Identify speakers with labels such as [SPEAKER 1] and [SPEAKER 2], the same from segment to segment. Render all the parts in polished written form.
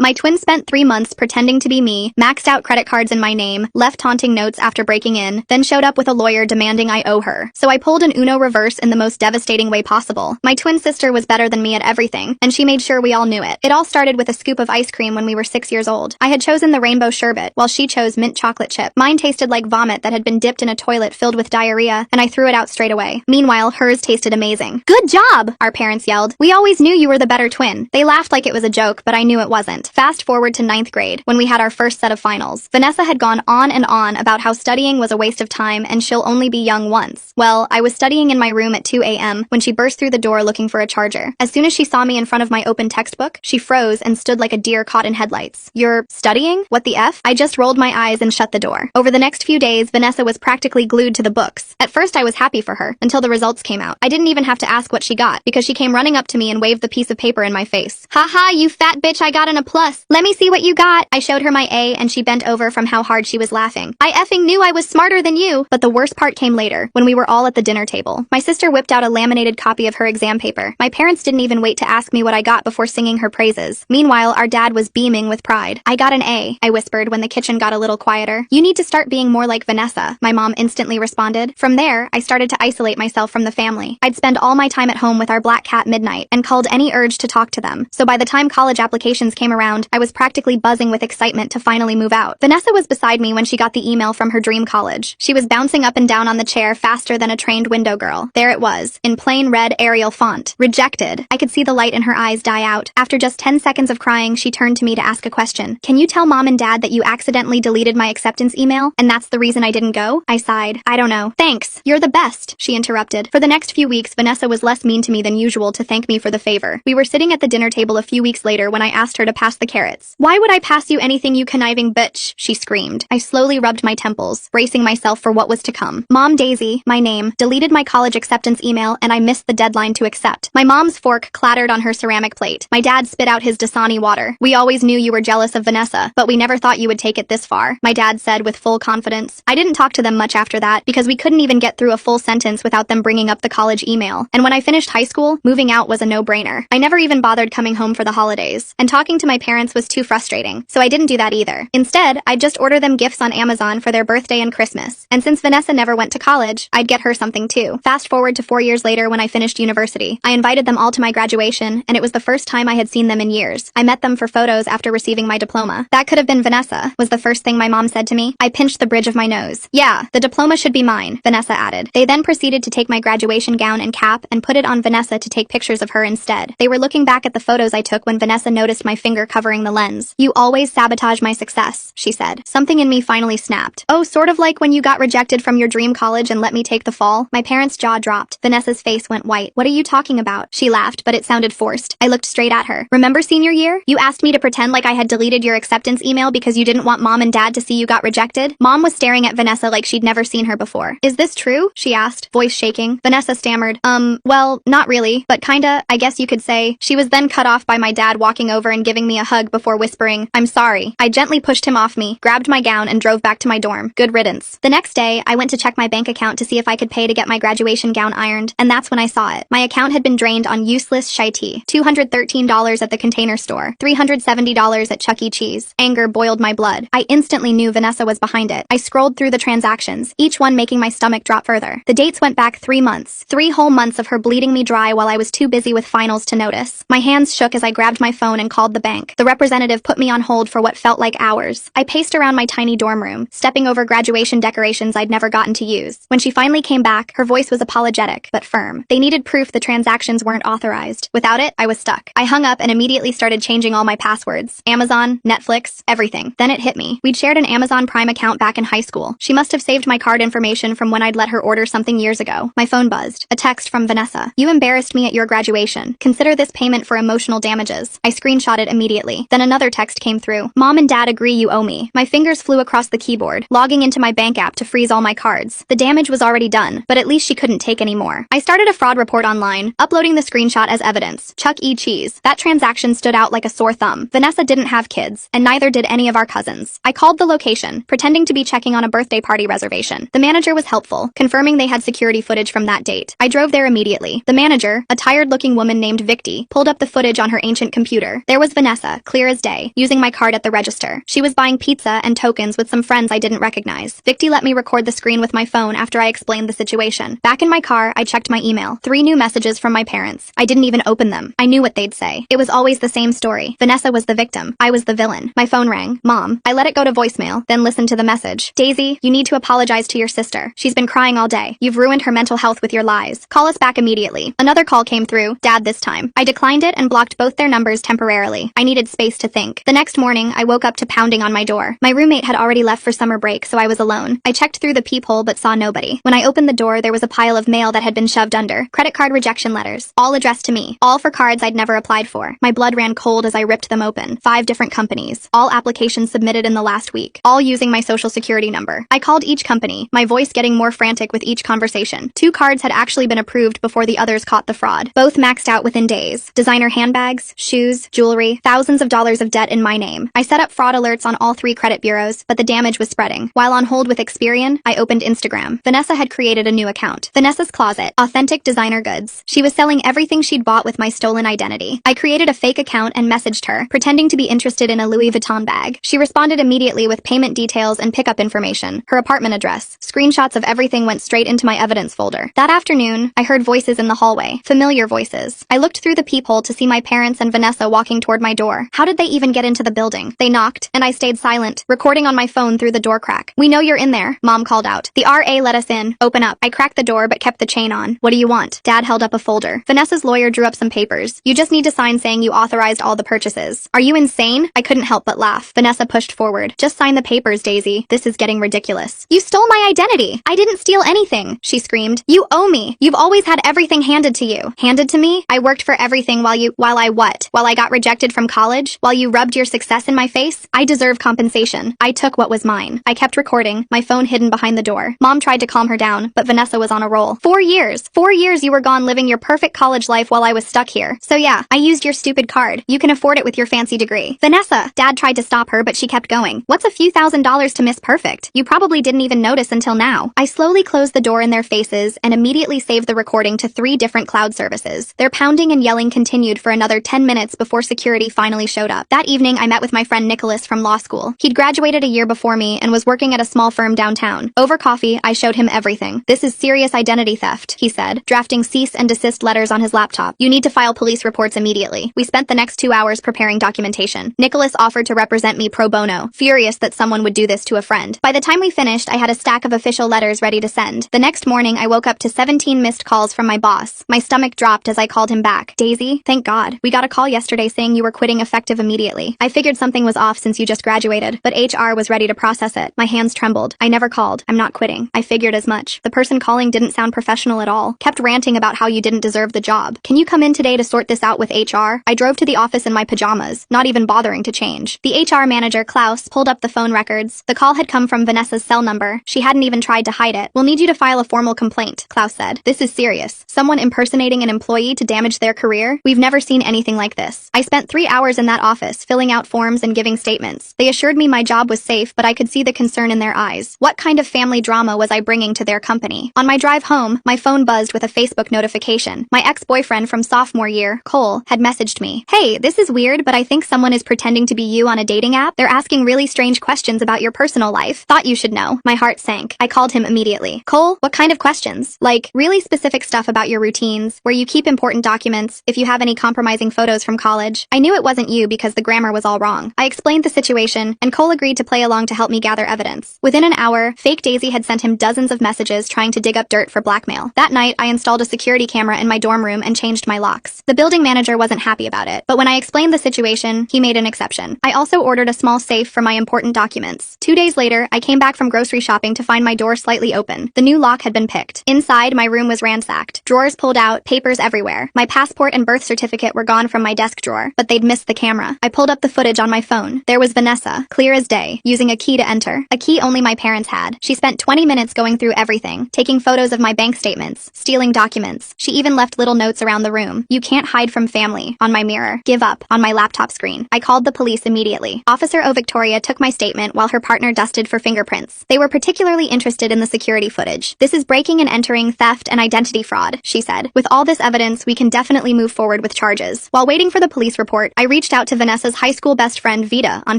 [SPEAKER 1] My twin spent 3 months pretending to be me, maxed out credit cards in my name, left taunting notes after breaking in, then showed up with a lawyer demanding I owe her. So I pulled an Uno reverse in the most devastating way possible. My twin sister was better than me at everything, and she made sure we all knew it. It all started with a scoop of ice cream when we were 6 years old. I had chosen the rainbow sherbet, while she chose mint chocolate chip. Mine tasted like vomit that had been dipped in a toilet filled with diarrhea, and I threw it out straight away. Meanwhile, hers tasted amazing. "Good job!" our parents yelled. "We always knew you were the better twin." They laughed like it was a joke, but I knew it wasn't. Fast forward to 9th grade, when we had our first set of finals. Vanessa had gone on and on about how studying was a waste of time and she'll only be young once. Well, I was studying in my room at 2 a.m. when she burst through the door looking for a charger. As soon as she saw me in front of my open textbook, she froze and stood like a deer caught in headlights. "You're studying? What the F?" I just rolled my eyes and shut the door. Over the next few days, Vanessa was practically glued to the books. At first, I was happy for her, until the results came out. I didn't even have to ask what she got, because she came running up to me and waved the piece of paper in my face. "Haha, you fat bitch, I got an A+. Let me see what you got." I showed her my A and she bent over from how hard she was laughing. "I effing knew I was smarter than you." But the worst part came later, when we were all at the dinner table. My sister whipped out a laminated copy of her exam paper. My parents didn't even wait to ask me what I got before singing her praises. Meanwhile, our dad was beaming with pride. "I got an A," I whispered when the kitchen got a little quieter. "You need to start being more like Vanessa," my mom instantly responded. From there, I started to isolate myself from the family. I'd spend all my time at home with our black cat Midnight, and culled any urge to talk to them. So by the time college applications came around, I was practically buzzing with excitement to finally move out. Vanessa was beside me when she got the email from her dream college. She was bouncing up and down on the chair faster than a trained window girl. There it was, in plain red Arial font. Rejected. I could see the light in her eyes die out. After just 10 seconds of crying, she turned to me to ask a question. "Can you tell mom and dad that you accidentally deleted my acceptance email, and that's the reason I didn't go?" I sighed. "I don't know." "Thanks. You're the best," she interrupted. For the next few weeks, Vanessa was less mean to me than usual to thank me for the favor. We were sitting at the dinner table a few weeks later when I asked her to pass the carrots. "Why would I pass you anything, you conniving bitch?" she screamed. I slowly rubbed my temples, bracing myself for what was to come. Mom Daisy, my name, deleted my college acceptance email and I missed the deadline to accept. My mom's fork clattered on her ceramic plate. My dad spit out his Dasani water. "We always knew you were jealous of Vanessa, but we never thought you would take it this far," my dad said with full confidence. I didn't talk to them much after that because we couldn't even get through a full sentence without them bringing up the college email. And when I finished high school, moving out was a no-brainer. I never even bothered coming home for the holidays, and talking to my parents was too frustrating, so I didn't do that either. Instead, I'd just order them gifts on Amazon for their birthday and Christmas. And since Vanessa never went to college, I'd get her something too. Fast forward to 4 years later when I finished university. I invited them all to my graduation, and it was the first time I had seen them in years. I met them for photos after receiving my diploma. "That could have been Vanessa," was the first thing my mom said to me. I pinched the bridge of my nose. "Yeah, the diploma should be mine," Vanessa added. They then proceeded to take my graduation gown and cap and put it on Vanessa to take pictures of her instead. They were looking back at the photos I took when Vanessa noticed my finger covering the lens. "You always sabotage my success," she said. Something in me finally snapped. "Oh, sort of like when you got rejected from your dream college and let me take the fall?" My parents' jaw dropped. Vanessa's face went white. "What are you talking about?" She laughed, but it sounded forced. I looked straight at her. "Remember senior year? You asked me to pretend like I had deleted your acceptance email because you didn't want mom and dad to see you got rejected?" Mom was staring at Vanessa like she'd never seen her before. "Is this true?" she asked, voice shaking. Vanessa stammered, Well, not really, but kinda, I guess you could say." She was then cut off by my dad walking over and giving me a hug before whispering, "I'm sorry." I gently pushed him off me, grabbed my gown, and drove back to my dorm. Good riddance. The next day, I went to check my bank account to see if I could pay to get my graduation gown ironed, and that's when I saw it. My account had been drained on useless shite. $213 at the Container Store, $370 at Chuck E. Cheese. Anger boiled my blood. I instantly knew Vanessa was behind it. I scrolled through the transactions, each one making my stomach drop further. The dates went back 3 months. 3 whole months of her bleeding me dry while I was too busy with finals to notice. My hands shook as I grabbed my phone and called the bank. The representative put me on hold for what felt like hours. I paced around my tiny dorm room, stepping over graduation decorations I'd never gotten to use. When she finally came back, her voice was apologetic, but firm. They needed proof the transactions weren't authorized. Without it, I was stuck. I hung up and immediately started changing all my passwords. Amazon, Netflix, everything. Then it hit me. We'd shared an Amazon Prime account back in high school. She must have saved my card information from when I'd let her order something years ago. My phone buzzed. A text from Vanessa. "You embarrassed me at your graduation. Consider this payment for emotional damages." I screenshot it immediately. Then another text came through. "Mom and dad agree you owe me." My fingers flew across the keyboard, logging into my bank app to freeze all my cards. The damage was already done, but at least she couldn't take any more. I started a fraud report online, uploading the screenshot as evidence. Chuck E. Cheese. That transaction stood out like a sore thumb. Vanessa didn't have kids, and neither did any of our cousins. I called the location, pretending to be checking on a birthday party reservation. The manager was helpful, confirming they had security footage from that date. I drove there immediately. The manager, a tired-looking woman named Victi, pulled up the footage on her ancient computer. There was Vanessa, Vanessa, clear as day, using my card at the register. She was buying pizza and tokens with some friends I didn't recognize. Victi let me record the screen with my phone after I explained the situation. Back in my car, I checked my email. 3 new messages from my parents. I didn't even open them. I knew what they'd say. It was always the same story. Vanessa was the victim. I was the villain. My phone rang. Mom. I let it go to voicemail, then listened to the message. Daisy, you need to apologize to your sister. She's been crying all day. You've ruined her mental health with your lies. Call us back immediately. Another call came through. Dad this time. I declined it and blocked both their numbers temporarily. I needed space to think. The next morning, I woke up to pounding on my door. My roommate had already left for summer break, so I was alone. I checked through the peephole but saw nobody. When I opened the door, there was a pile of mail that had been shoved under. Credit card rejection letters. All addressed to me. All for cards I'd never applied for. My blood ran cold as I ripped them open. 5 different companies. All applications submitted in the last week. All using my social security number. I called each company, my voice getting more frantic with each conversation. 2 cards had actually been approved before the others caught the fraud. Both maxed out within days. Designer handbags, shoes, jewelry, thousands of dollars of debt in my name. I set up fraud alerts on all 3 credit bureaus, but the damage was spreading. While on hold with Experian, I opened Instagram. Vanessa had created a new account. Vanessa's Closet. Authentic designer goods. She was selling everything she'd bought with my stolen identity. I created a fake account and messaged her, pretending to be interested in a Louis Vuitton bag. She responded immediately with payment details and pickup information, her apartment address. Screenshots of everything went straight into my evidence folder. That afternoon, I heard voices in the hallway. Familiar voices. I looked through the peephole to see my parents and Vanessa walking toward my door. How did they even get into the building? They knocked, and I stayed silent, recording on my phone through the door crack. We know you're in there, Mom called out. The RA let us in. Open up. I cracked the door but kept the chain on. What do you want? Dad held up a folder. Vanessa's lawyer drew up some papers. You just need to sign saying you authorized all the purchases. Are you insane? I couldn't help but laugh. Vanessa pushed forward. Just sign the papers, Daisy. This is getting ridiculous. You stole my identity. I didn't steal anything, she screamed. You owe me. You've always had everything handed to you. Handed to me? I worked for everything while I got rejected from college? While you rubbed your success in my face? I deserve compensation. I took what was mine. I kept recording, my phone hidden behind the door. Mom tried to calm her down, but Vanessa was on a roll. 4 years. 4 years you were gone living your perfect college life while I was stuck here. So yeah, I used your stupid card. You can afford it with your fancy degree. Vanessa! Dad tried to stop her, but she kept going. What's a few $1,000s to Miss Perfect? You probably didn't even notice until now. I slowly closed the door in their faces and immediately saved the recording to 3 different cloud services. Their pounding and yelling continued for another 10 minutes before security finally showed up. That evening, I met with my friend Nicholas from law school. He'd graduated a year before me and was working at a small firm downtown. Over coffee, I showed him everything. This is serious identity theft, he said, drafting cease and desist letters on his laptop. You need to file police reports immediately. We spent the next 2 hours preparing documentation. Nicholas offered to represent me pro bono, furious that someone would do this to a friend. By the time we finished, I had a stack of official letters ready to send. The next morning, I woke up to 17 missed calls from my boss. My stomach dropped as I called him back. Daisy, thank God. We got a call yesterday saying you were quitting effective immediately. I figured something was off since you just graduated, but HR was ready to process it. My hands trembled. I never called. I'm not quitting. I figured as much. The person calling didn't sound professional at all. Kept ranting about how you didn't deserve the job. Can you come in today to sort this out with HR? I drove to the office in my pajamas, not even bothering to change. The HR manager, Klaus, pulled up the phone records. The call had come from Vanessa's cell number. She hadn't even tried to hide it. We'll need you to file a formal complaint, Klaus said. This is serious. Someone impersonating an employee to damage their career? We've never seen anything like this. I spent 3 hours in that office, filling out forms and giving statements. They assured me my job was safe, but I could see the concern in their eyes. What kind of family drama was I bringing to their company? On my drive home, my phone buzzed with a Facebook notification. My ex-boyfriend from sophomore year, Cole, had messaged me. Hey, this is weird, but I think someone is pretending to be you on a dating app. They're asking really strange questions about your personal life. Thought you should know. My heart sank. I called him immediately. Cole, what kind of questions? Like, really specific stuff about your routines, where you keep important documents, if you have any compromising photos from college. I knew it wasn't you because the grammar was all wrong. I explained the situation, and Cole agreed to play along to help me gather evidence. Within an hour, fake Daisy had sent him dozens of messages trying to dig up dirt for blackmail. That night, I installed a security camera in my dorm room and changed my locks. The building manager wasn't happy about it, but when I explained the situation, he made an exception. I also ordered a small safe for my important documents. 2 days later, I came back from grocery shopping to find my door slightly open. The new lock had been picked. Inside, my room was ransacked. Drawers pulled out, papers everywhere. My passport and birth certificate were gone from my desk drawer, but they'd missed the camera. I pulled up the footage on my phone. There was Vanessa, clear as day, using a key to enter. A key only my parents had. She spent 20 minutes going through everything, taking photos of my bank statements, stealing documents. She even left little notes around the room. You can't hide from family, on my mirror. Give up, on my laptop screen. I called the police immediately. Officer O. Victoria took my statement while her partner dusted for fingerprints. They were particularly interested in the security footage. This is breaking and entering, theft, and identity fraud, she said. With all this evidence, we can definitely move forward with charges. While waiting for the police report, I read reached out to Vanessa's high school best friend Vita on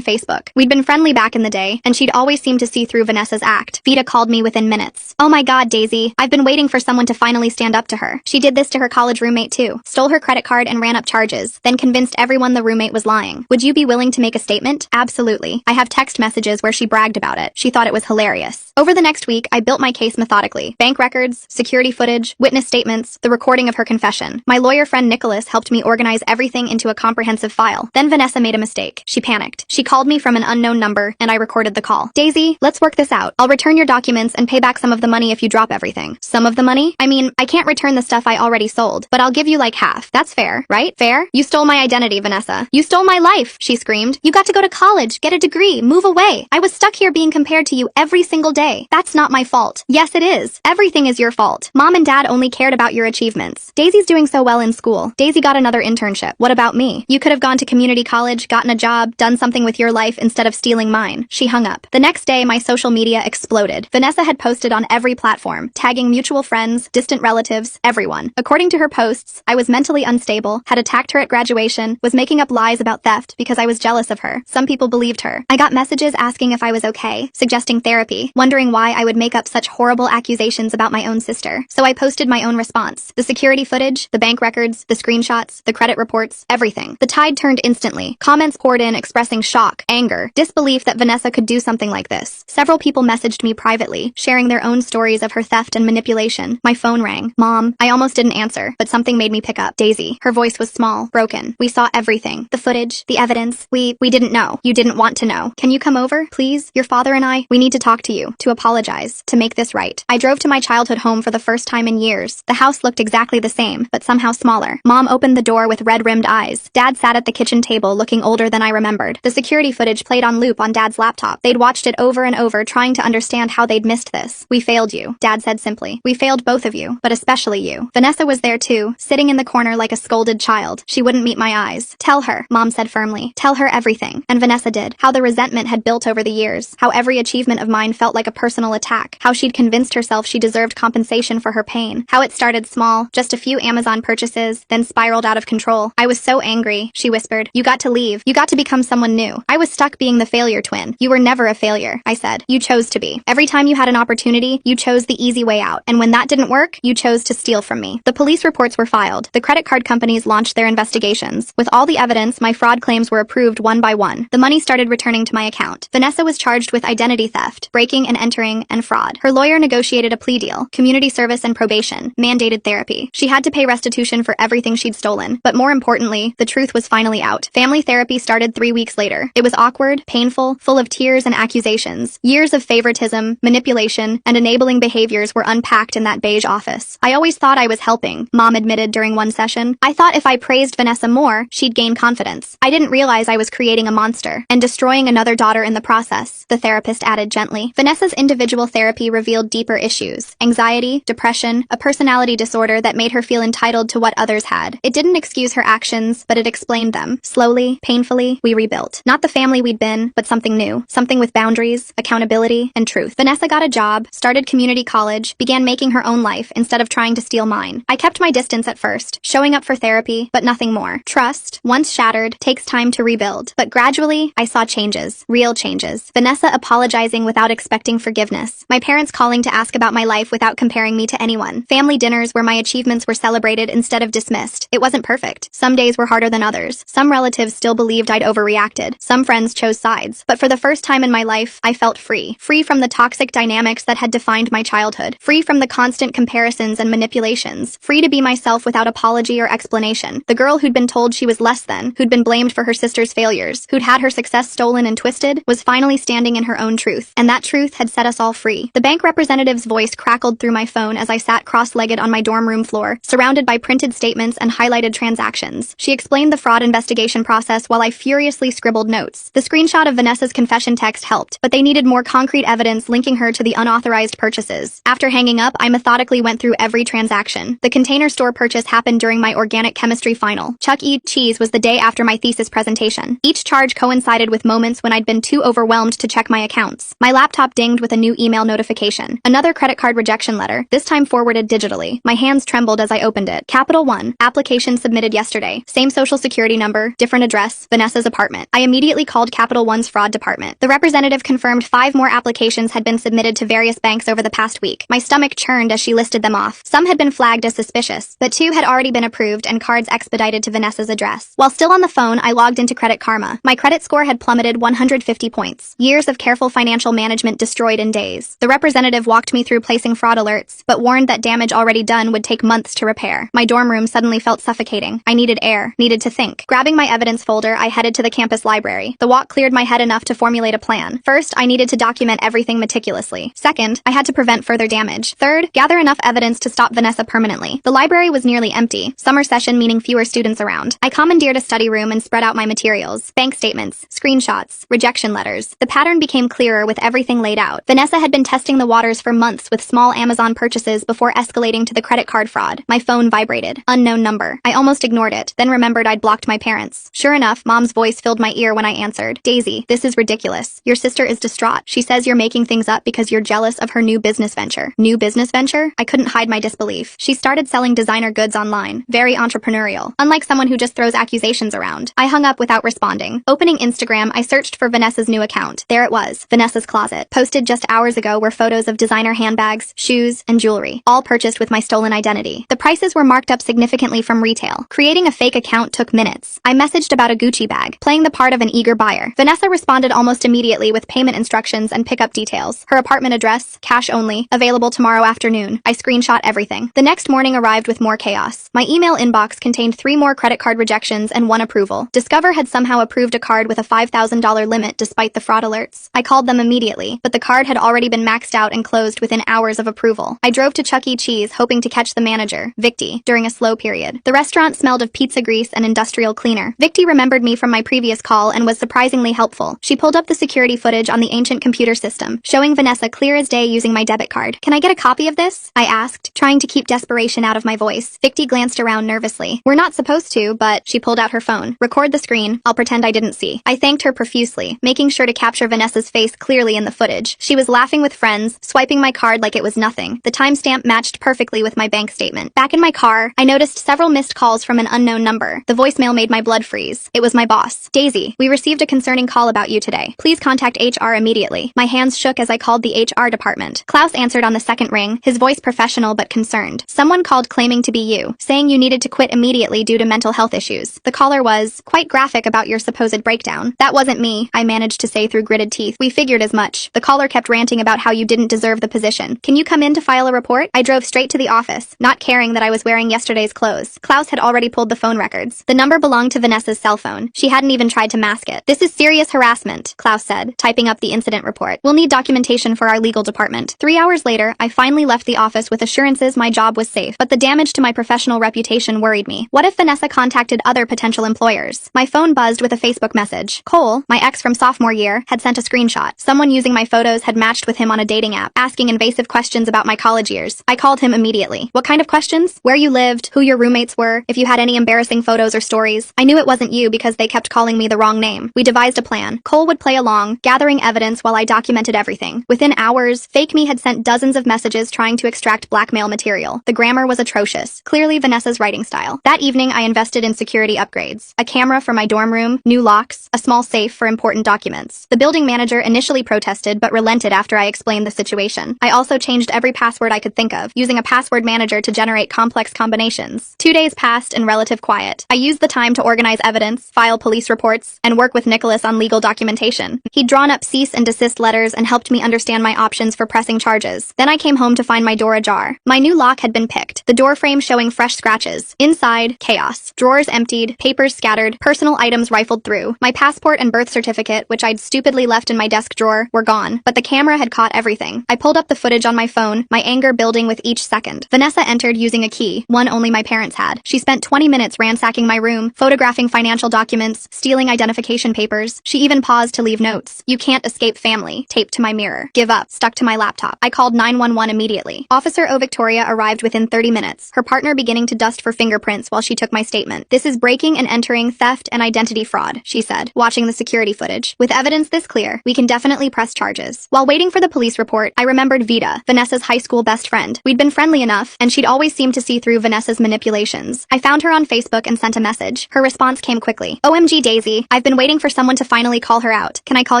[SPEAKER 1] Facebook. We'd been friendly back in the day, and she'd always seemed to see through Vanessa's act. Vita called me within minutes. "Oh my god, Daisy, I've been waiting for someone to finally stand up to her. She did this to her college roommate too. Stole her credit card and ran up charges, then convinced everyone the roommate was lying. Would you be willing to make a statement?" "Absolutely. I have text messages where she bragged about it. She thought it was hilarious." Over the next week, I built my case methodically. Bank records, security footage, witness statements, the recording of her confession. My lawyer friend Nicholas helped me organize everything into a comprehensive file. Then Vanessa made a mistake. She panicked. She called me from an unknown number, and I recorded the call. "Daisy, let's work this out. I'll return your documents and pay back some of the money if you drop everything." "Some of the money? I mean, I can't return the stuff I already sold, but I'll give you like half. That's fair, right? Fair? You stole my identity, Vanessa. You stole my life," she screamed. "You got to go to college, get a degree, move away. I was stuck here being compared to you every single day. That's not my fault." "Yes, it is. Everything is your fault. Mom and Dad only cared about your achievements. Daisy's doing so well in school. Daisy got another internship. What about me? You could have gone to community college, gotten a job, done something with your life instead of stealing mine." She hung up. The next day, my social media exploded. Vanessa had posted on every platform, tagging mutual friends, distant relatives, everyone. According to her posts, I was mentally unstable, had attacked her at graduation, was making up lies about theft because I was jealous of her. Some people believed her. I got messages asking if I was okay, suggesting therapy, wondering why I would make up such horrible accusations about my own sister. So I posted my own response. The security footage, the bank records, the screenshots, the credit reports, everything. The tide turned instantly. Comments poured in expressing shock, anger, disbelief that Vanessa could do something like this. Several people messaged me privately, sharing their own stories of her theft and manipulation. My phone rang. "Mom." I almost didn't answer, but something made me pick up. "Daisy." Her voice was small, broken. "We saw everything. The footage, the evidence. We didn't know. You didn't want to know. Can you come over, please? Your father and I, we need to talk to you, to apologize, to make this right." I drove to my childhood home for the first time in years. The house looked exactly the same, but somehow smaller. Mom opened the door with red-rimmed eyes. Dad sat at the kitchen table looking older than I remembered. The security footage played on loop on Dad's laptop. They'd watched it over and over, trying to understand how they'd missed this. "We failed you," Dad said simply. "We failed both of you, but especially you." Vanessa was there too, sitting in the corner like a scolded child. She wouldn't meet my eyes. "Tell her," Mom said firmly. "Tell her everything." And Vanessa did. How the resentment had built over the years. How every achievement of mine felt like a personal attack. How she'd convinced herself she deserved compensation for her pain. How it started small, just a few Amazon purchases, then spiraled out of control. "I was so angry," she whispered. "You got to leave. You got to become someone new. I was stuck being the failure twin." "You were never a failure," I said. "You chose to be. Every time you had an opportunity, you chose the easy way out. And when that didn't work, you chose to steal from me." The police reports were filed. The credit card companies launched their investigations. With all the evidence, my fraud claims were approved one by one. The money started returning to my account. Vanessa was charged with identity theft, breaking and entering, and fraud. Her lawyer negotiated a plea deal, community service and probation, mandated therapy. She had to pay restitution for everything she'd stolen. But more importantly, the truth was finally out. Family therapy started 3 weeks later. It was awkward, painful, full of tears and accusations. Years of favoritism, manipulation, and enabling behaviors were unpacked in that beige office. "I always thought I was helping," Mom admitted during one session. "I thought if I praised Vanessa more, she'd gain confidence. I didn't realize I was creating a monster and destroying another daughter in the process," the therapist added gently. Vanessa's individual therapy revealed deeper issues: anxiety, depression, a personality disorder that made her feel entitled to what others had. It didn't excuse her actions, but it explained them. Slowly, painfully, we rebuilt. Not the family we'd been, but something new. Something with boundaries, accountability, and truth. Vanessa got a job, started community college, began making her own life instead of trying to steal mine. I kept my distance at first, showing up for therapy, but nothing more. Trust, once shattered, takes time to rebuild. But gradually, I saw changes. Real changes. Vanessa apologizing without expecting forgiveness. My parents calling to ask about my life without comparing me to anyone. Family dinners where my achievements were celebrated instead of dismissed. It wasn't perfect. Some days were harder than others. Some relatives still believed I'd overreacted. Some friends chose sides. But for the first time in my life, I felt free. Free from the toxic dynamics that had defined my childhood. Free from the constant comparisons and manipulations. Free to be myself without apology or explanation. The girl who'd been told she was less than, who'd been blamed for her sister's failures, who'd had her success stolen and twisted, was finally standing in her own truth. And that truth had set us all free. The bank representative's voice crackled through my phone as I sat cross-legged on my dorm room floor, surrounded by printed statements and highlighted transactions. She explained the fraud investigation process while I furiously scribbled notes. The screenshot of Vanessa's confession text helped, but they needed more concrete evidence linking her to the unauthorized purchases. After hanging up, I methodically went through every transaction. The Container Store purchase happened during my organic chemistry final. Chuck E. Cheese was the day after my thesis presentation. Each charge coincided with moments when I'd been too overwhelmed to check my accounts. My laptop dinged with a new email notification. Another credit card rejection letter, this time forwarded digitally. My hands trembled as I opened it. Capital One, application submitted yesterday. Same social security number number, different address, Vanessa's apartment. I immediately called Capital One's fraud department. The representative confirmed 5 more applications had been submitted to various banks over the past week. My stomach churned as she listed them off. Some had been flagged as suspicious, but 2 had already been approved and cards expedited to Vanessa's address. While still on the phone, I logged into Credit Karma. My credit score had plummeted 150 points. Years of careful financial management destroyed in days. The representative walked me through placing fraud alerts, but warned that damage already done would take months to repair. My dorm room suddenly felt suffocating. I needed air, needed to think. Grabbing my evidence folder, I headed to the campus library. The walk cleared my head enough to formulate a plan. First, I needed to document everything meticulously. Second, I had to prevent further damage. Third, gather enough evidence to stop Vanessa permanently. The library was nearly empty, summer session meaning fewer students around. I commandeered a study room and spread out my materials, bank statements, screenshots, rejection letters. The pattern became clearer with everything laid out. Vanessa had been testing the waters for months with small Amazon purchases before escalating to the credit card fraud. My phone vibrated. Unknown number. I almost ignored it, then remembered I'd blocked my parents. Sure enough, Mom's voice filled my ear when I answered. Daisy, this is ridiculous. Your sister is distraught. She says you're making things up because you're jealous of her new business venture. New business venture? I couldn't hide my disbelief. She started selling designer goods online. Very entrepreneurial. Unlike someone who just throws accusations around. I hung up without responding. Opening Instagram, I searched for Vanessa's new account. There it was. Vanessa's Closet. Posted just hours ago were photos of designer handbags, shoes, and jewelry. All purchased with my stolen identity. The prices were marked up significantly from retail. Creating a fake account took minutes. I messaged about a Gucci bag, playing the part of an eager buyer. Vanessa responded almost immediately with payment instructions and pickup details. Her apartment address, cash only, available tomorrow afternoon. I screenshot everything. The next morning arrived with more chaos. My email inbox contained 3 more credit card rejections and 1 approval. Discover had somehow approved a card with a $5,000 limit despite the fraud alerts. I called them immediately, but the card had already been maxed out and closed within hours of approval. I drove to Chuck E. Cheese hoping to catch the manager, Victi, during a slow period. The restaurant smelled of pizza grease and industrial cleaner. Victi remembered me from my previous call and was surprisingly helpful. She pulled up the security footage on the ancient computer system, showing Vanessa clear as day using my debit card. Can I get a copy of this? I asked, trying to keep desperation out of my voice. Victi glanced around nervously. We're not supposed to, but she pulled out her phone. Record the screen. I'll pretend I didn't see. I thanked her profusely, making sure to capture Vanessa's face clearly in the footage. She was laughing with friends, swiping my card like it was nothing. The timestamp matched perfectly with my bank statement. Back in my car, I noticed several missed calls from an unknown number. The voicemail made my blood freeze. It was my boss. Daisy, we received a concerning call about you today. Please contact HR immediately. My hands shook as I called the HR department. Klaus answered on the second ring, his voice professional but concerned. Someone called claiming to be you, saying you needed to quit immediately due to mental health issues. The caller was quite graphic about your supposed breakdown. That wasn't me, I managed to say through gritted teeth. We figured as much. The caller kept ranting about how you didn't deserve the position. Can you come in to file a report? I drove straight to the office, not caring that I was wearing yesterday's clothes. Klaus had already pulled the phone records. The number belonged to Vanessa's cell phone. She hadn't even tried to mask it. This is serious harassment, Klaus said, typing up the incident report. We'll need documentation for our legal department. 3 hours later, I finally left the office with assurances my job was safe, but the damage to my professional reputation worried me. What if Vanessa contacted other potential employers? My phone buzzed with a Facebook message. Cole, my ex from sophomore year, had sent a screenshot. Someone using my photos had matched with him on a dating app, asking invasive questions about my college years. I called him immediately. What kind of questions? Where you lived, who your roommates were, if you had any embarrassing photos or stories. I knew it wasn't you because they kept calling me the wrong name. We devised a plan. Cole would play along, gathering evidence while I documented everything. Within hours, fake me had sent dozens of messages trying to extract blackmail material. The grammar was atrocious. Clearly Vanessa's writing style. That evening, I invested in security upgrades. A camera for my dorm room, new locks, a small safe for important documents. The building manager initially protested but relented after I explained the situation. I also changed every password I could think of, using a password manager to generate complex combinations. 2 days passed in relative quiet. I used the time to organize evidence, file police reports, and work with Nicholas on legal documentation. He'd drawn up cease and desist letters and helped me understand my options for pressing charges. Then I came home to find my door ajar. My new lock had been picked, the door frame showing fresh scratches. Inside, chaos. Drawers emptied, papers scattered, personal items rifled through. My passport and birth certificate, which I'd stupidly left in my desk drawer, were gone, but the camera had caught everything. I pulled up the footage on my phone, my anger building with each second. Vanessa entered using a key, one only my parents had. She spent 20 minutes ransacking my room, photographing financial documents, stealing identification papers. She even paused to leave notes. You can't escape family, taped to my mirror. Give up, stuck to my laptop. I called 911 immediately. Officer O. Victoria arrived within 30 minutes, her partner beginning to dust for fingerprints while she took my statement. This is breaking and entering, theft, and identity fraud, she said, watching the security footage. With evidence this clear, we can definitely press charges. While waiting for the police report, I remembered Vita, Vanessa's high school best friend. We'd been friendly enough, and she'd always seemed to see through Vanessa's manipulations. I found her on Facebook and sent a message. Her Her response came quickly. OMG Daisy, I've been waiting for someone to finally call her out. Can I call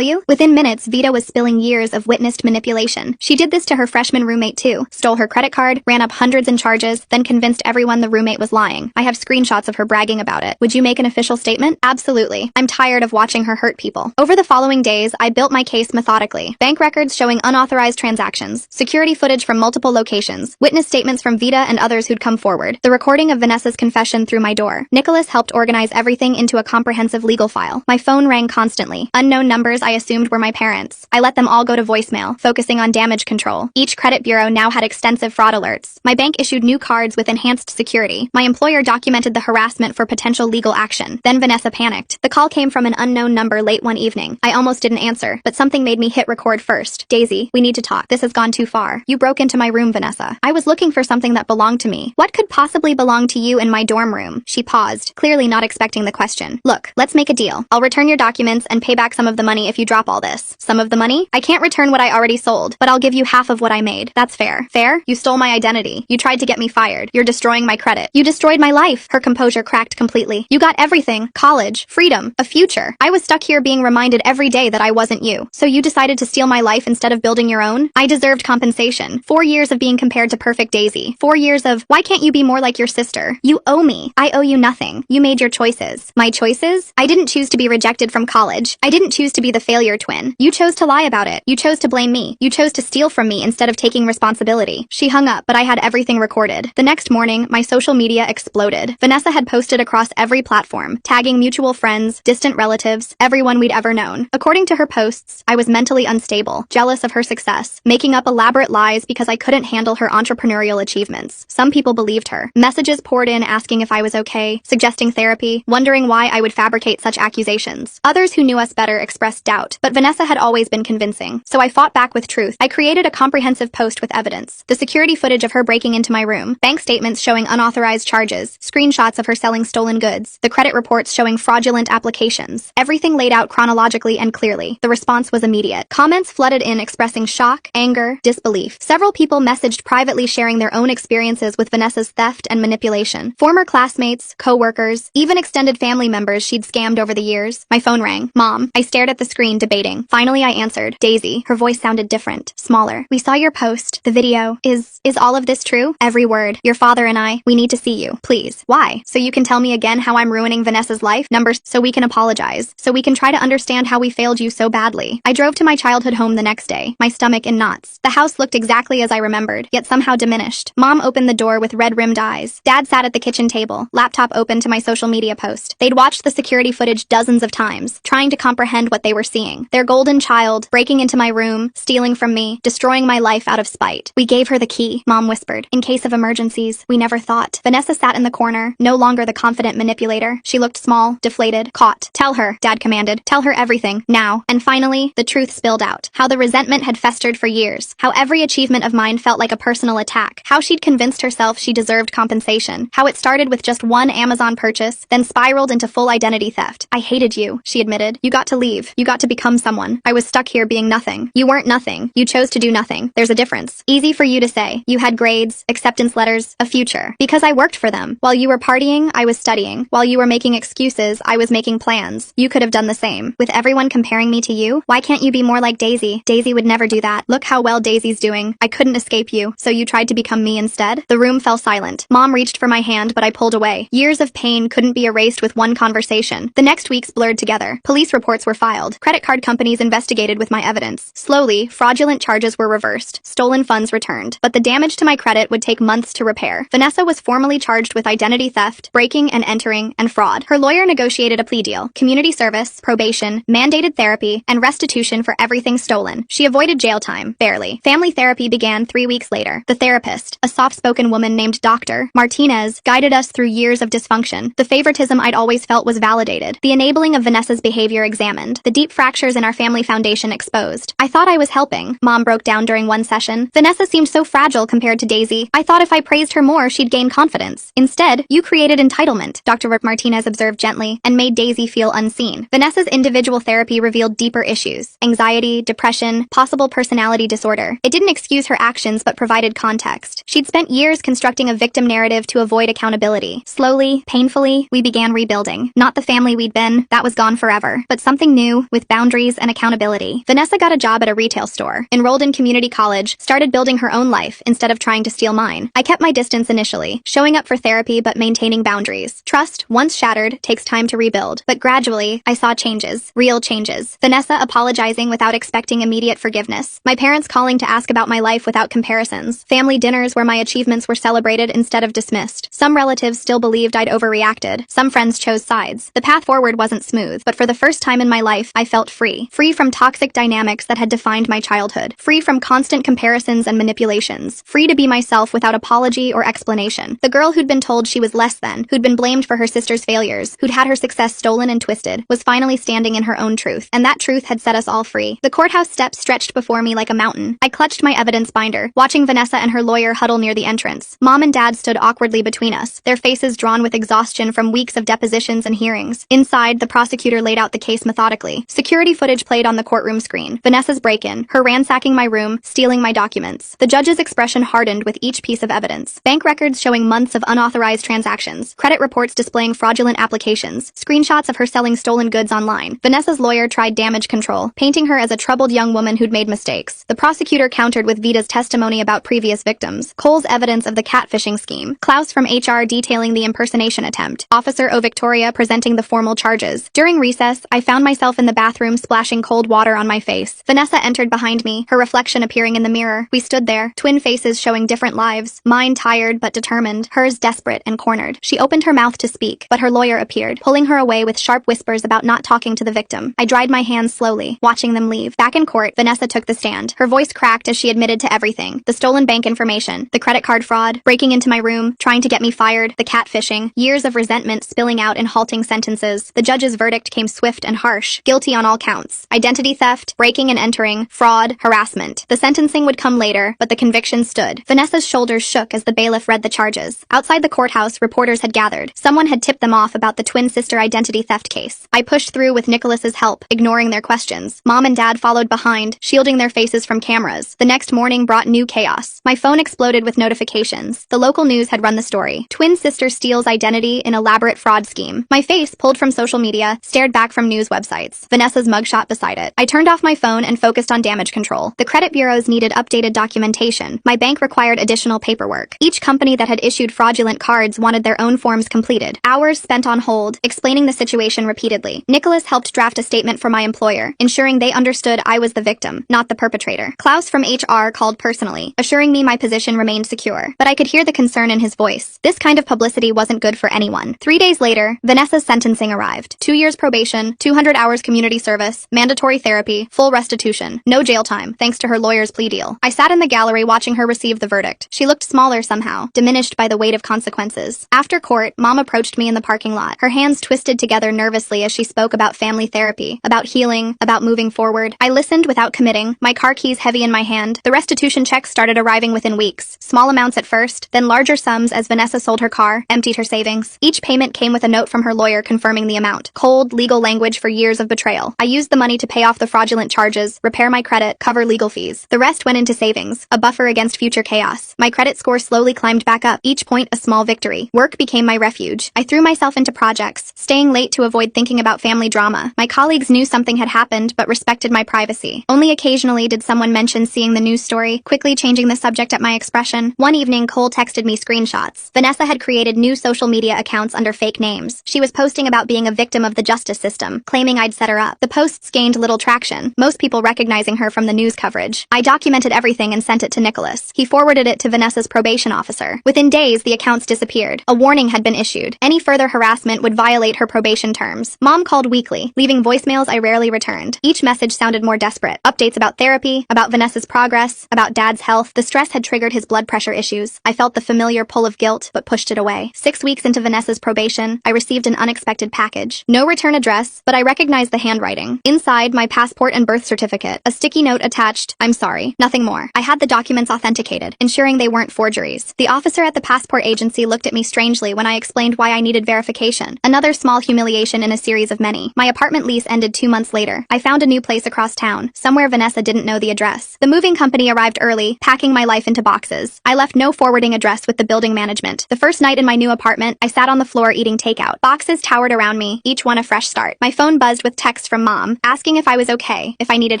[SPEAKER 1] you? Within minutes, Vita was spilling years of witnessed manipulation. She did this to her freshman roommate too. Stole her credit card, ran up hundreds in charges, then convinced everyone the roommate was lying. I have screenshots of her bragging about it. Would you make an official statement? Absolutely. I'm tired of watching her hurt people. Over the following days, I built my case methodically. Bank records showing unauthorized transactions, security footage from multiple locations, witness statements from Vita and others who'd come forward, the recording of Vanessa's confession through my door. Nicholas helped organize everything into a comprehensive legal file. My phone rang constantly. Unknown numbers I assumed were my parents. I let them all go to voicemail, focusing on damage control. Each credit bureau now had extensive fraud alerts. My bank issued new cards with enhanced security. My employer documented the harassment for potential legal action. Then Vanessa panicked. The call came from an unknown number late one evening. I almost didn't answer, but something made me hit record first. Daisy, we need to talk. This has gone too far. You broke into my room, Vanessa. I was looking for something that belonged to me. What could possibly belong to you in my dorm room? She paused, clearly not expecting the question. Look, let's make a deal. I'll return your documents and pay back some of the money if you drop all this. Some of the money? I can't return what I already sold, but I'll give you half of what I made. That's fair. Fair? You stole my identity. You tried to get me fired. You're destroying my credit. You destroyed my life. Her composure cracked completely. You got everything. College, freedom, a future. I was stuck here being reminded every day that I wasn't you. So you decided to steal my life instead of building your own? I deserved compensation. 4 years of being compared to perfect Daisy. 4 years of, why can't you be more like your sister? You owe me. I owe you nothing. You made your choices. My choices? I didn't choose to be rejected from college. I didn't choose to be the failure twin. You chose to lie about it. You chose to blame me. You chose to steal from me instead of taking responsibility. She hung up, but I had everything recorded. The next morning, my social media exploded. Vanessa had posted across every platform, tagging mutual friends, distant relatives, everyone we'd ever known. According to her posts, I was mentally unstable, jealous of her success, making up elaborate lies because I couldn't handle her entrepreneurial achievements. Some people believed her. Messages poured in asking if I was okay, suggesting therapy, wondering why I would fabricate such accusations. Others who knew us better expressed doubt, but Vanessa had always been convincing. So I fought back with truth. I created a comprehensive post with evidence. The security footage of her breaking into my room, bank statements showing unauthorized charges, screenshots of her selling stolen goods, the credit reports showing fraudulent applications. Everything laid out chronologically and clearly. The response was immediate. Comments flooded in expressing shock, anger, disbelief. Several people messaged privately sharing their own experiences with Vanessa's theft and manipulation. Former classmates, co-workers, even extended family members she'd scammed over the years. My phone rang. Mom. I stared at the screen, debating. Finally, I answered. Daisy. Her voice sounded different, smaller. We saw your post. The video. Is all of this true? Every word. Your father and I, we need to see you. Please. Why? So you can tell me again how I'm ruining Vanessa's life? Numbers. So we can apologize. So we can try to understand how we failed you so badly. I drove to my childhood home the next day, my stomach in knots. The house looked exactly as I remembered, yet somehow diminished. Mom opened the door with red-rimmed eyes. Dad sat at the kitchen table, laptop open to my social media post. They'd watched the security footage dozens of times, trying to comprehend what they were seeing. Their golden child, breaking into my room, stealing from me, destroying my life out of spite. We gave her the key, Mom whispered. In case of emergencies, we never thought. Vanessa sat in the corner, no longer the confident manipulator. She looked small, deflated, caught. Tell her, Dad commanded. Tell her everything, now. And finally, the truth spilled out. How the resentment had festered for years. How every achievement of mine felt like a personal attack. How she'd convinced herself she deserved compensation. How it started with just one Amazon purchase, then spiraled into full identity theft. I hated you, she admitted. You got to leave. You got to become someone. I was stuck here being nothing. You weren't nothing. You chose to do nothing. There's a difference. Easy for you to say. You had grades, acceptance letters, a future. Because I worked for them. While you were partying, I was studying. While you were making excuses, I was making plans. You could have done the same. With everyone comparing me to you, why can't you be more like Daisy? Daisy would never do that. Look how well Daisy's doing. I couldn't escape you, so you tried to become me instead? The room fell silent. Mom reached for my hand, but I pulled away. Years of pain couldn't be erased with one conversation. The next weeks blurred together. Police reports were filed. Credit card companies investigated with my evidence. Slowly, fraudulent charges were reversed. Stolen funds returned. But the damage to my credit would take months to repair. Vanessa was formally charged with identity theft, breaking and entering, and fraud. Her lawyer negotiated a plea deal. Community service, probation, mandated therapy, and restitution for everything stolen. She avoided jail time, barely. Family therapy began 3 weeks later. The therapist, a soft-spoken woman named Dr. Martinez, guided us through years of dysfunction. The favoritism I'd always felt was validated. The enabling of Vanessa's behavior examined. The deep fractures in our family foundation exposed. I thought I was helping. Mom broke down during one session. Vanessa seemed so fragile compared to Daisy. I thought if I praised her more, she'd gain confidence. Instead, you created entitlement, Dr. Martinez observed gently, and made Daisy feel unseen. Vanessa's individual therapy revealed deeper issues. Anxiety, depression, possible personality disorder. It didn't excuse her actions but provided context. She'd spent years constructing a victim narrative to avoid accountability. Slowly, painfully, Slowly, we began rebuilding. Not the family we'd been, that was gone forever, but something new, with boundaries and accountability. Vanessa got a job at a retail store, enrolled in community college, started building her own life instead of trying to steal mine. I kept my distance initially, showing up for therapy but maintaining boundaries. Trust, once shattered, takes time to rebuild. But gradually, I saw changes. Real changes. Vanessa apologizing without expecting immediate forgiveness. My parents calling to ask about my life without comparisons. Family dinners where my achievements were celebrated instead of dismissed. Some relatives still believed I'd overreacted. Some friends chose sides. The path forward wasn't smooth, but for the first time in my life, I felt free. Free from toxic dynamics that had defined my childhood. Free from constant comparisons and manipulations. Free to be myself without apology or explanation. The girl who'd been told she was less than, who'd been blamed for her sister's failures, who'd had her success stolen and twisted, was finally standing in her own truth. And that truth had set us all free. The courthouse steps stretched before me like a mountain. I clutched my evidence binder, watching Vanessa and her lawyer huddle near the entrance. Mom and Dad stood awkwardly between us, their faces drawn with exhaustion from weeks of depositions and hearings. Inside, the prosecutor laid out the case methodically. Security footage played on the courtroom screen. Vanessa's break-in, her ransacking my room, stealing my documents. The judge's expression hardened with each piece of evidence. Bank records showing months of unauthorized transactions. Credit reports displaying fraudulent applications. Screenshots of her selling stolen goods online. Vanessa's lawyer tried damage control, painting her as a troubled young woman who'd made mistakes. The prosecutor countered with Vita's testimony about previous victims. Cole's evidence of the catfishing scheme. Klaus from HR detailing the impersonation attempt. Officer O. Victoria presenting the formal charges. During recess, I found myself in the bathroom splashing cold water on my face. Vanessa entered behind me, her reflection appearing in the mirror. We stood there, twin faces showing different lives. Mine tired but determined, hers desperate and cornered. She opened her mouth to speak, but her lawyer appeared, pulling her away with sharp whispers about not talking to the victim. I dried my hands slowly, watching them leave. Back in court, Vanessa took the stand. Her voice cracked as she admitted to everything. The stolen bank information, the credit card fraud, breaking into my room, trying to get me fired, the catfishing, years of resentment spilling out in halting sentences. The judge's verdict came swift and harsh, guilty on all counts. Identity theft, breaking and entering, fraud, harassment. The sentencing would come later, but the conviction stood. Vanessa's shoulders shook as the bailiff read the charges. Outside the courthouse, reporters had gathered. Someone had tipped them off about the twin sister identity theft case. I pushed through with Nicholas's help, ignoring their questions. Mom and Dad followed behind, shielding their faces from cameras. The next morning brought new chaos. My phone exploded with notifications. The local news had run the story. Twin sister steals identity in elaborate fraud scheme. My face, pulled from social media, stared back from news websites. Vanessa's mugshot beside it. I turned off my phone and focused on damage control. The credit bureaus needed updated documentation. My bank required additional paperwork. Each company that had issued fraudulent cards wanted their own forms completed. Hours spent on hold, explaining the situation repeatedly. Nicholas helped draft a statement for my employer, ensuring they understood I was the victim, not the perpetrator. Klaus from HR called personally, assuring me my position remained secure. But I could hear the concern in his voice. This kind of publicity wasn't good for anyone. 3 days later, Vanessa's sentencing arrived. 2 years probation, 200 hours community service, mandatory therapy, full restitution. No jail time, thanks to her lawyer's plea deal. I sat in the gallery watching her receive the verdict. She looked smaller somehow, diminished by the weight of consequences. After court, Mom approached me in the parking lot, her hands twisted together nervously as she spoke about family therapy, about healing, about moving forward. I listened without committing, my car keys heavy in my hand. The restitution checks started arriving within weeks. Small amounts at first, then larger sums as Vanessa sold her car, emptied her savings. Each payment came with a note from her lawyer confirming the amount. Cold, legal language for years of betrayal. I used the money to pay off the fraudulent charges, repair my credit, cover legal fees. The rest went into savings, a buffer against future chaos. My credit score slowly climbed back up, each point a small victory. Work became my refuge. I threw myself into projects, staying late to avoid thinking about family drama. My colleagues knew something had happened but respected my privacy. Only occasionally did someone mention seeing the news story, quickly changing the subject at my expression. One evening, Cole texted me screenshots. Vanessa had created new social media accounts under fake names. She was posting about being a victim of the justice system, claiming I'd set her up. The posts gained little traction, most people recognizing her from the news coverage. I documented everything and sent it to Nicholas. He forwarded it to Vanessa's probation officer. Within days, the accounts disappeared. A warning had been issued. Any further harassment would violate her probation terms. Mom called weekly, leaving voicemails I rarely returned. Each message sounded more desperate. Updates about therapy, about Vanessa's progress, about Dad's health. The stress had triggered his blood pressure issues. I felt the familiar pull of guilt, but pushed it away. 6 weeks into Vanessa's probation, I received an unexpected package. No return address, but I recognized the handwriting. Inside, my passport and birth certificate. A sticky note attached, "I'm sorry, nothing more." I had the documents authenticated, ensuring they weren't forgeries. The officer at the passport agency looked at me strangely when I explained why I needed verification. Another small humiliation in a series of many. My apartment lease ended 2 months later. I found a new place across town, somewhere Vanessa didn't know the address. The moving company arrived early, packing my life into boxes. I left no forwarding address with the building management. The first night in my new apartment, I sat on the floor eating takeout. Boxes towered around me, each one a fresh start. My phone buzzed with texts from Mom, asking if I was okay, if I needed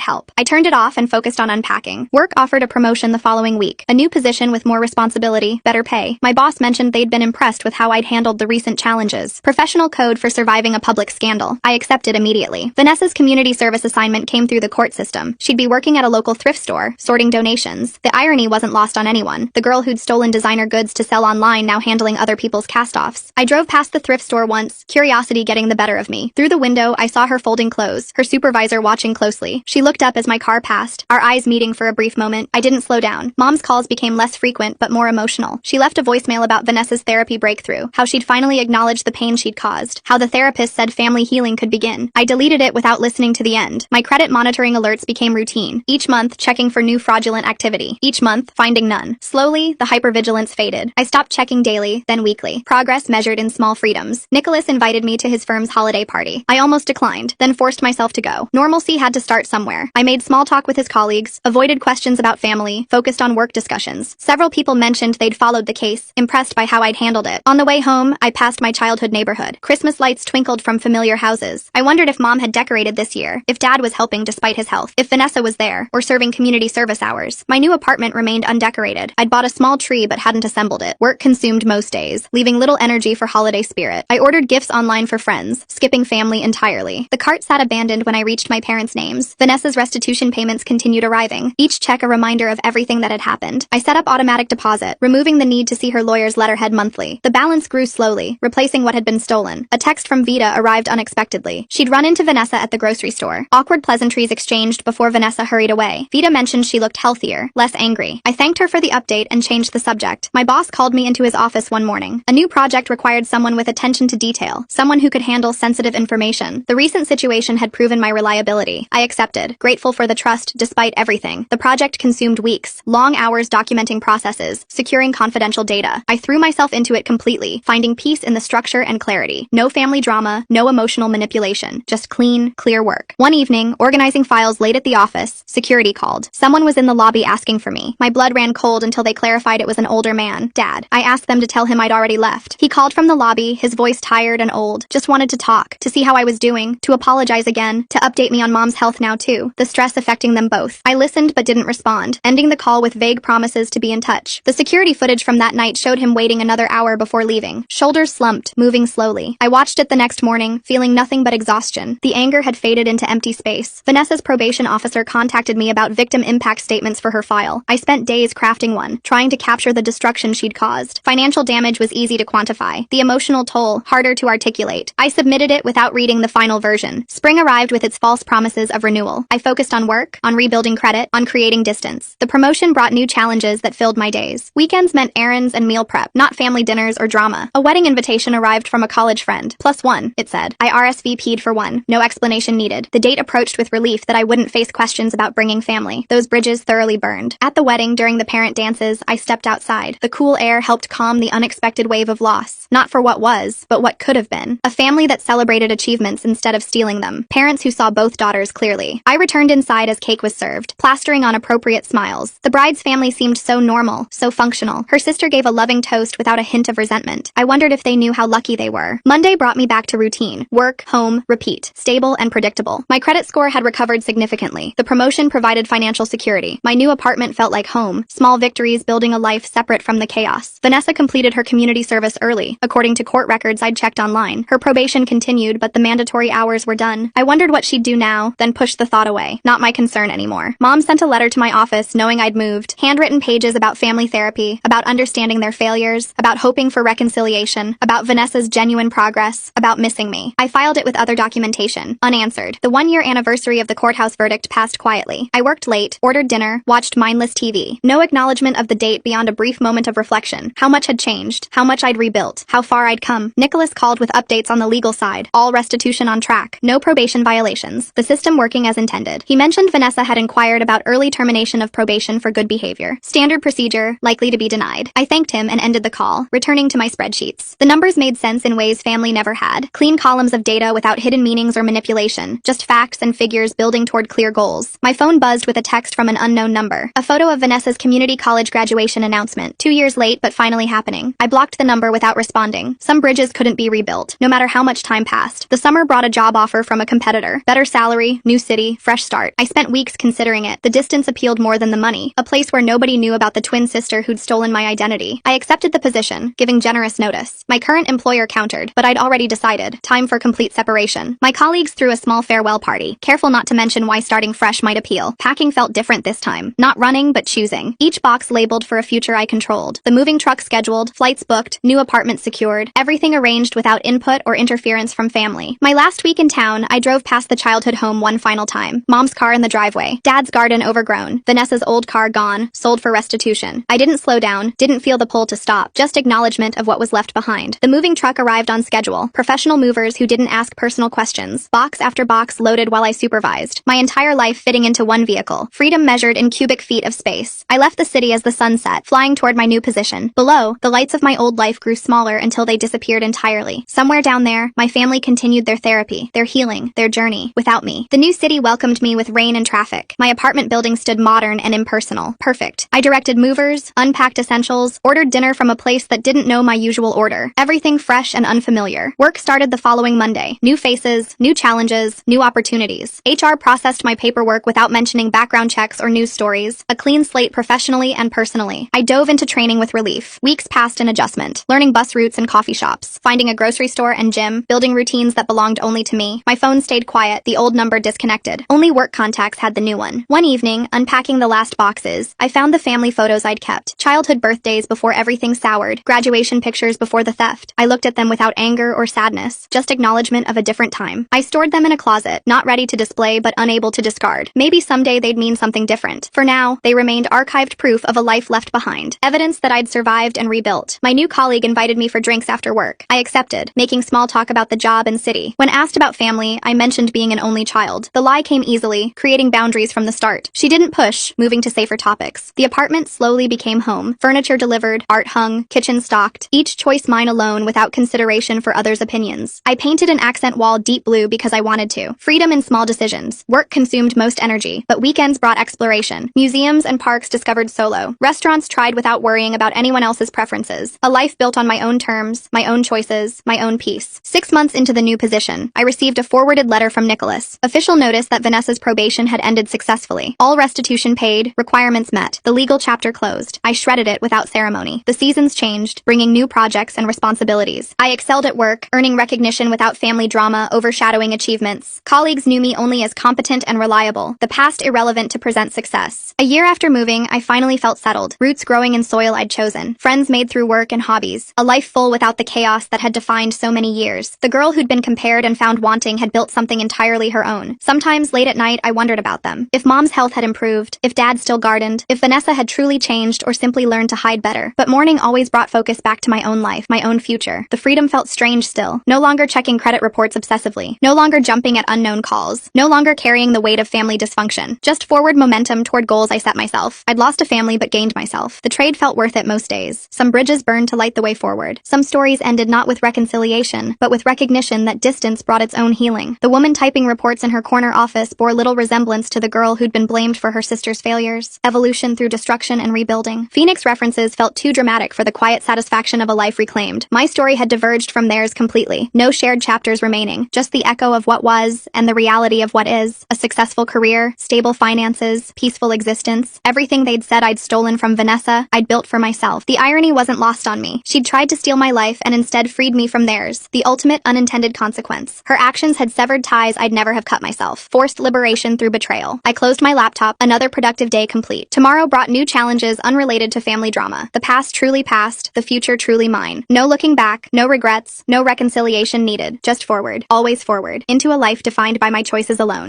[SPEAKER 1] help. I turned it off and focused on unpacking. Work offered a promotion the following week, a new position with more responsibility, better pay. My boss mentioned they'd been impressed with how I'd handled the recent challenges. Professional code for surviving a public scandal. I accepted immediately. Vanessa's community service assignment came through the court system. She'd be working at a local thrift store, sorting donations. The irony wasn't lost on anyone. The girl who'd stolen designer goods to sell online now handling other people's cast-offs. I drove past the thrift store once, curiosity getting the better of me. Through the window, I saw her folding clothes, her supervisor watching closely. She looked up as my car passed, our eyes meeting for a brief moment. I didn't slow down. Mom's calls became less frequent but more emotional. She left a voicemail about Vanessa's therapy breakthrough, how she'd finally acknowledged the pain she'd caused, how the therapist said family healing could begin. I deleted it without listening to the end. My credit monitoring alerts became routine. Each month, checking for new fraudulent activity. Each month, finding none. Slowly, the hypervigilance faded. I stopped checking daily, then weekly. Progress measured in small freedoms. Nicholas invited me to his firm's holiday party. I almost declined, then forced myself to go. Normalcy had to start somewhere. I made small talk with his colleagues, avoided questions about family, focused on work discussions. Several people mentioned they'd followed the case, impressed by how I'd handled it. On the way home, I passed my childhood neighborhood. Christmas lights twinkled from familiar houses. I wondered if Mom had decorated this year, if Dad was helping despite his health, if Vanessa was there, or serving community service hours. My new apartment remained undecorated. I'd bought a small tree but hadn't assembled it. Work consumed most days, leaving little energy for holiday spirit. I ordered gifts online for friends, skipping family entirely. The cart sat abandoned when I reached my parents' names. Vanessa's restitution payments continued arriving, each check a reminder of everything that had happened. I set up automatic deposit, removing the need to see her lawyer's letterhead monthly. The balance grew slowly, replacing what had been stolen. A text from Vita arrived unexpectedly. She'd run into Vanessa at the grocery store. Awkward pleasantries exchanged before Vanessa hurried away. Vita mentioned she looked healthier, less angry. I thanked her for the update and changed the subject. My boss called me into his office one morning. A new project required someone with attention to detail, someone who could handle sensitive information. The recent situation had proven my reliability. I accepted, grateful for the trust despite everything. The project consumed weeks, long hours documenting processes, securing confidential data. I threw myself into it completely, finding peace in the structure and clarity. No family drama, no emotional manipulation, just clean, clear work. One evening, organizing files late at the office, security called. Someone was in the lobby asking for me. My blood ran cold until they clarified it was an older man, Dad. I asked them to tell him I'd already left. He called from the lobby, his voice tired and old. Just wanted to talk, to see how I was doing, to apologize again, to update me on Mom's health now too, the stress affecting them both. I listened but didn't respond, ending the call with vague promises to be in touch. The security footage from that night showed him waiting another hour before leaving. Shoulders slumped, moving slowly. I watched it the next morning, feeling nothing but exhaustion. The anger had faded into empty space. Vanessa's probation officer contacted me about victim impact statements for her file. I spent days crafting one, trying to capture the destruction she'd caused. Financial damage was easy to quantify. The emotional toll, harder to articulate. I submitted it without reading the final version. Spring arrived with its false promises of renewal. I focused on work, on rebuilding credit, on creating distance. The promotion brought new challenges that filled my days. Weekends meant errands and meal prep, not family dinners or drama. A wedding invitation arrived from a college friend. +1, it said. I RSVP'd for one. No explanation needed. The date approached with relief that I wouldn't face questions about bringing family. Those bridges thoroughly burned. At the wedding, during the parent dances, I stepped outside. The cool air helped calm the unexpected wave of loss. Not for what was, but what could have been. A family that celebrated achievements instead of stealing them. Parents who saw both daughters clearly. I returned inside as cake was served, plastering on appropriate smiles. The bride's family seemed so normal, so functional. Her sister gave a loving toast without a hint of resentment. I wondered if they knew how lucky they were. Monday brought me back to routine. Work, home, repeat. Stable and predictable. My credit score had recovered significantly. The promotion provided financial security. My new apartment felt like home. Small victories building a life separate from the chaos. Vanessa completed her community service early. According to court records I'd checked online. Her probation continued, but the mandatory hours were done. I wondered what she'd do now, then pushed the thought away. Not my concern anymore. Mom sent a letter to my office knowing I'd moved. Handwritten pages about family therapy, about understanding their failures, about hoping for reconciliation, about Vanessa's genuine progress, about missing me. I filed it with other documentation. Unanswered. The 1-year anniversary of the courthouse verdict passed quietly. I worked late, ordered dinner, watched mindless TV. No acknowledgement of the date beyond a brief moment of reflection. How much had changed, how much I'd rebuilt, how far I'd come. Nicholas called with updates on the legal side. All restitution on track. No probation violations. The system working as intended. He mentioned Vanessa had inquired about early termination of probation for good behavior. Standard procedure, likely to be denied. I thanked him and ended the call, returning to my spreadsheets. The numbers made sense in ways family never had. Clean columns of data without hidden meanings or manipulation. Just facts and figures building toward clear goals. My phone buzzed with a text from an unknown number. A photo of Vanessa's community college graduation announcement. 2 years late, but finally happening. I blocked the number without responding. ending. Some bridges couldn't be rebuilt, no matter how much time passed. The summer brought a job offer from a competitor. Better salary, new city, fresh start. I spent weeks considering it. The distance appealed more than the money. A place where nobody knew about the twin sister who'd stolen my identity. I accepted the position, giving generous notice. My current employer countered, but I'd already decided. Time for complete separation. My colleagues threw a small farewell party, careful not to mention why starting fresh might appeal. Packing felt different this time. Not running, but choosing. Each box labeled for a future I controlled. The moving truck scheduled, flights booked, new apartment secured, everything arranged without input or interference from family. My last week in town, I drove past the childhood home one final time. Mom's car in the driveway. Dad's garden overgrown. Vanessa's old car gone, sold for restitution. I didn't slow down, didn't feel the pull to stop, just acknowledgement of what was left behind. The moving truck arrived on schedule. Professional movers who didn't ask personal questions. Box after box loaded while I supervised. My entire life fitting into one vehicle. Freedom measured in cubic feet of space. I left the city as the sun set, flying toward my new position. Below, the lights of my old life grew smaller until they disappeared entirely. Somewhere down there, my family continued their therapy, their healing, their journey, without me. The new city welcomed me with rain and traffic. My apartment building stood modern and impersonal. Perfect. I directed movers, unpacked essentials, ordered dinner from a place that didn't know my usual order. Everything fresh and unfamiliar. Work started the following Monday. New faces, new challenges, new opportunities. HR processed my paperwork without mentioning background checks or news stories. A clean slate professionally and personally. I dove into training with relief. Weeks passed in adjustment. Learning bus routes and coffee shops. Finding a grocery store and gym. Building routines that belonged only to me. My phone stayed quiet, the old number disconnected. Only work contacts had the new one. One evening, unpacking the last boxes, I found the family photos I'd kept. Childhood birthdays before everything soured. Graduation pictures before the theft. I looked at them without anger or sadness, just acknowledgement of a different time. I stored them in a closet, not ready to display but unable to discard. Maybe someday they'd mean something different. For now, they remained archived proof of a life left behind. Evidence that I'd survived and rebuilt. My new colleague invited me for drinks after work. I accepted, making small talk about the job and city. When asked about family, I mentioned being an only child. The lie came easily, creating boundaries from the start. She didn't push, moving to safer topics. The apartment slowly became home. Furniture delivered, art hung, kitchen stocked, each choice mine alone without consideration for others' opinions. I painted an accent wall deep blue because I wanted to. Freedom in small decisions. Work consumed most energy, but weekends brought exploration. Museums and parks discovered solo. Restaurants tried without worrying about anyone else's preferences. A life built on my own terms, my own choices, my own peace. 6 months into the new position, I received a forwarded letter from Nicholas. Official notice that Vanessa's probation had ended successfully. All restitution paid, requirements met. The legal chapter closed. I shredded it without ceremony. The seasons changed, bringing new projects and responsibilities. I excelled at work, earning recognition without family drama overshadowing achievements. Colleagues knew me only as competent and reliable, the past irrelevant to present success. A year after moving, I finally felt settled, roots growing in soil I'd chosen, friends made through work and hobbies, a life full without the chaos that had defined so many years. The girl who'd been compared and found wanting had built something entirely her own. Sometimes late at night, I wondered about them. If mom's health had improved, if dad still gardened, if Vanessa had truly changed or simply learned to hide better. But morning always brought focus back to my own life, my own future. The freedom felt strange still. No longer checking credit reports obsessively. No longer jumping at unknown calls. No longer carrying the weight of family dysfunction. Just forward momentum toward goals I set myself. I'd lost a family but gained myself. The trade felt worth it most days. Some bridges burned to light the way forward. Some stories ended not with reconciliation, but with recognition that distance brought its own healing. The woman typing reports in her corner office bore little resemblance to the girl who'd been blamed for her sister's failures. Evolution through destruction and rebuilding. Phoenix references felt too dramatic for the quiet satisfaction of a life reclaimed. My story had diverged from theirs completely. No shared chapters remaining. Just the echo of what was, and the reality of what is. A successful career, stable finances, peaceful existence. Everything they'd said I'd stolen from Vanessa, I'd built for myself. The irony wasn't lost on me. She'd tried to steal my life and instead freed me from theirs. The ultimate unintended consequence. Her actions had severed ties I'd never have cut myself. Forced liberation through betrayal. I closed my laptop, another productive day complete. Tomorrow brought new challenges unrelated to family drama. The past truly past, the future truly mine. No looking back, no regrets, no reconciliation needed. Just forward. Always forward. Into a life defined by my choices alone.